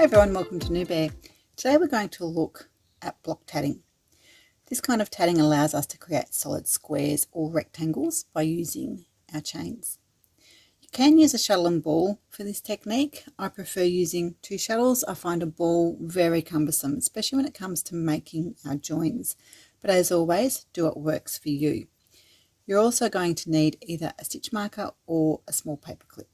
everyone, welcome to New Bear. Today we're going to look at block tatting. This kind of tatting allows us to create solid squares or rectangles by using our chains. You can use a shuttle and ball for this technique. I prefer using 2 shuttles. I find a ball very cumbersome, especially when it comes to making our joins. But as always, do what works for you. You're also going to need either a stitch marker or a small paper clip.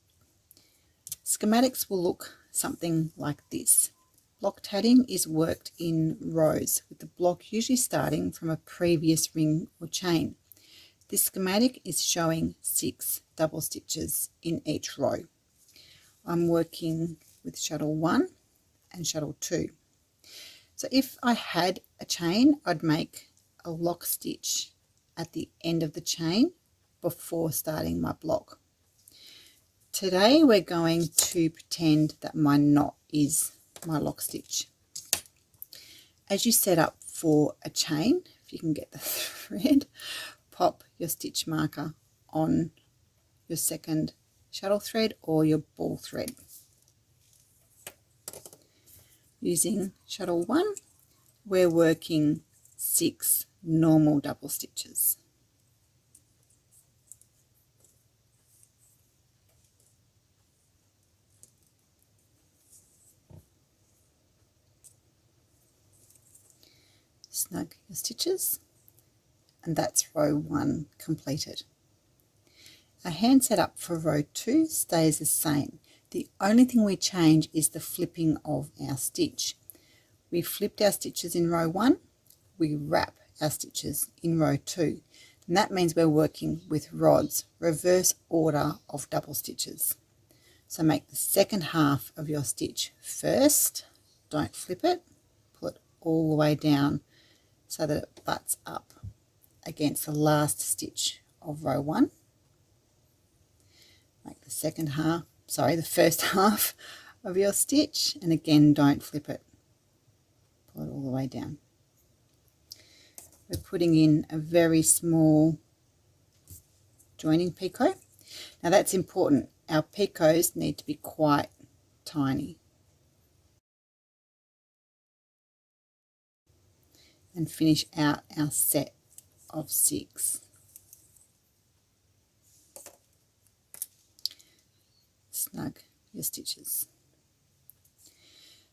Schematics will look something like this. Block tatting is worked in rows, with the block usually starting from a previous ring or chain. This schematic is showing 6 double stitches in each row. I'm working with shuttle 1 and shuttle 2. So if I had a chain, I'd make a lock stitch at the end of the chain before starting my block. Today we're going to pretend that my knot is my lock stitch. As you set up for a chain, if you can get the thread, pop your stitch marker on your second shuttle thread or your ball thread. Using shuttle 1, we're working 6 normal double stitches. Snug your stitches, and that's row 1 completed. Our hand setup for row 2 stays the same. The only thing we change is the flipping of our stitch. We flipped our stitches in row 1, we wrap our stitches in row 2, and that means we're working with rods, reverse order of double stitches. So make the second half of your stitch first, don't flip it, pull it all the way down so that it butts up against the last stitch of row 1. Make the first half of your stitch, and again don't flip it, pull it all the way down. We're putting in a very small joining picot. Now that's important, our picots need to be quite tiny. And finish out our set of 6. Snug your stitches.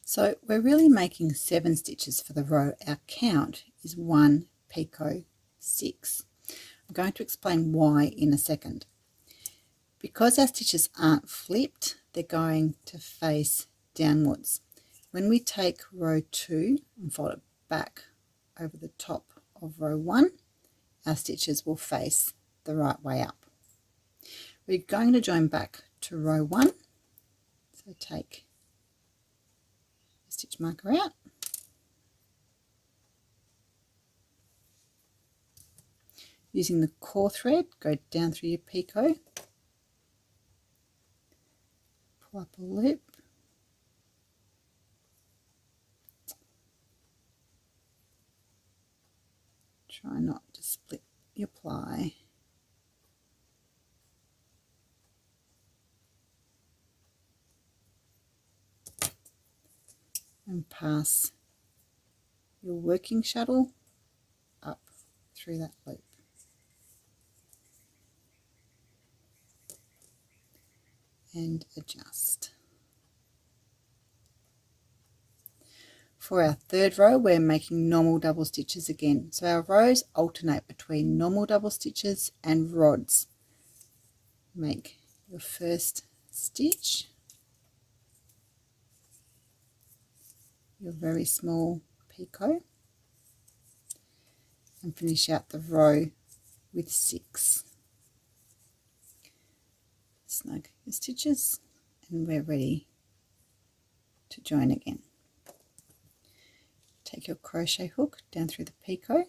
So we're really making 7 stitches for the row. Our count is 1 picot 6. I'm going to explain why in a second. Because our stitches aren't flipped, they're going to face downwards. When we take row 2 and fold it back over the top of row 1, our stitches will face the right way up. We're going to join back to row 1, so take the stitch marker out, using the core thread, go down through your picot, pull up a loop, try not to split your ply, and pass your working shuttle up through that loop. And adjust. For our third row, we're making normal double stitches again. So our rows alternate between normal double stitches and rods. Make your first stitch, your very small picot, and finish out the row with 6. Snug your stitches, and we're ready to join again. Take your crochet hook down through the picot,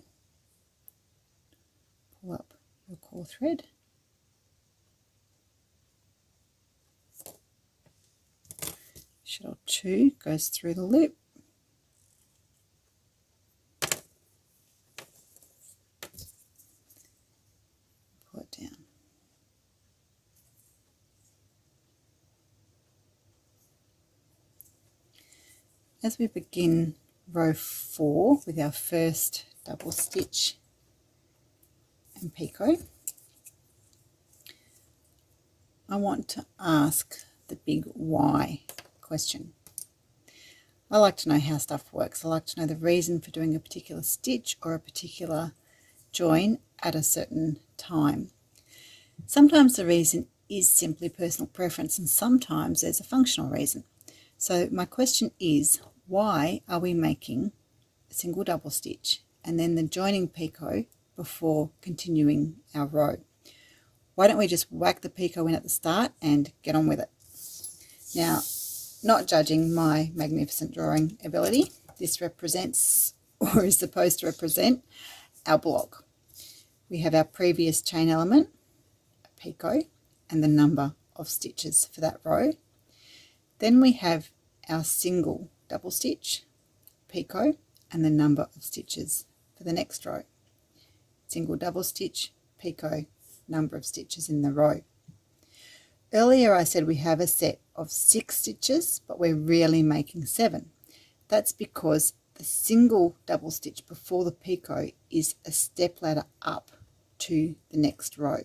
pull up your core thread, shuttle 2 goes through the loop, pull it down. As we begin row 4 with our first double stitch and picot, I want to ask the big why question. I like to know how stuff works. I like to know the reason for doing a particular stitch or a particular join at a certain time. Sometimes the reason is simply personal preference, and sometimes there's a functional reason. So my question is, why are we making a single double stitch and then the joining picot before continuing our row? Why don't we just whack the picot in at the start and get on with it? Now, not judging my magnificent drawing ability, this represents, or is supposed to represent, our block. We have our previous chain element, a picot, and the number of stitches for that row. Then we have our single double stitch, picot, and the number of stitches for the next row. Single double stitch, picot, number of stitches in the row. Earlier I said we have a set of 6 stitches, but we're really making 7. That's because the single double stitch before the picot is a step ladder up to the next row.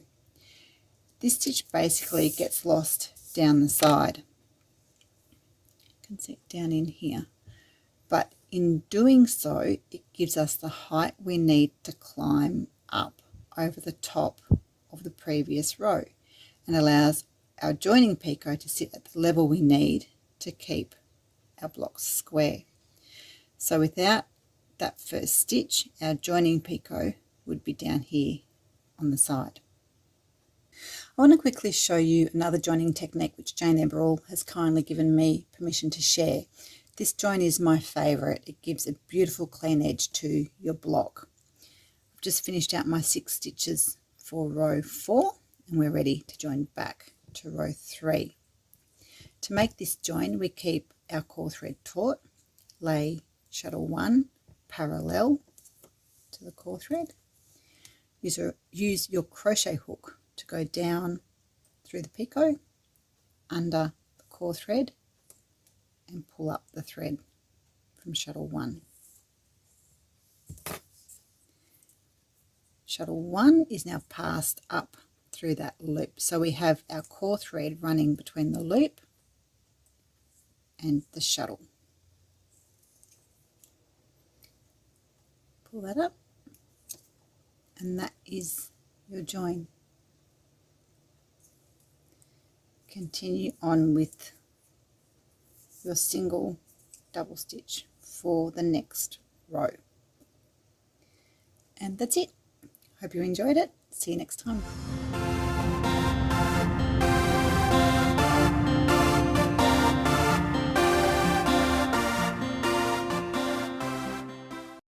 This stitch basically gets lost down the side. You can see it down in here. But in doing so, it gives us the height we need to climb up over the top of the previous row and allows our joining picot to sit at the level we need to keep our blocks square. So without that first stitch, our joining picot would be down here on the side. I want to quickly show you another joining technique which Jane Eberall has kindly given me permission to share. This join is my favourite. It gives a beautiful clean edge to your block. I've just finished out my 6 stitches for row 4 and we're ready to join back to row 3. To make this join, we keep our core thread taut, lay shuttle 1 parallel to the core thread. Use your crochet hook to go down through the picot, under the core thread, and pull up the thread from shuttle 1. Shuttle 1 is now passed up through that loop. So we have our core thread running between the loop and the shuttle. Pull that up, and that is your join. Continue on with your single double stitch for the next row. And that's it. Hope you enjoyed it. See you next time.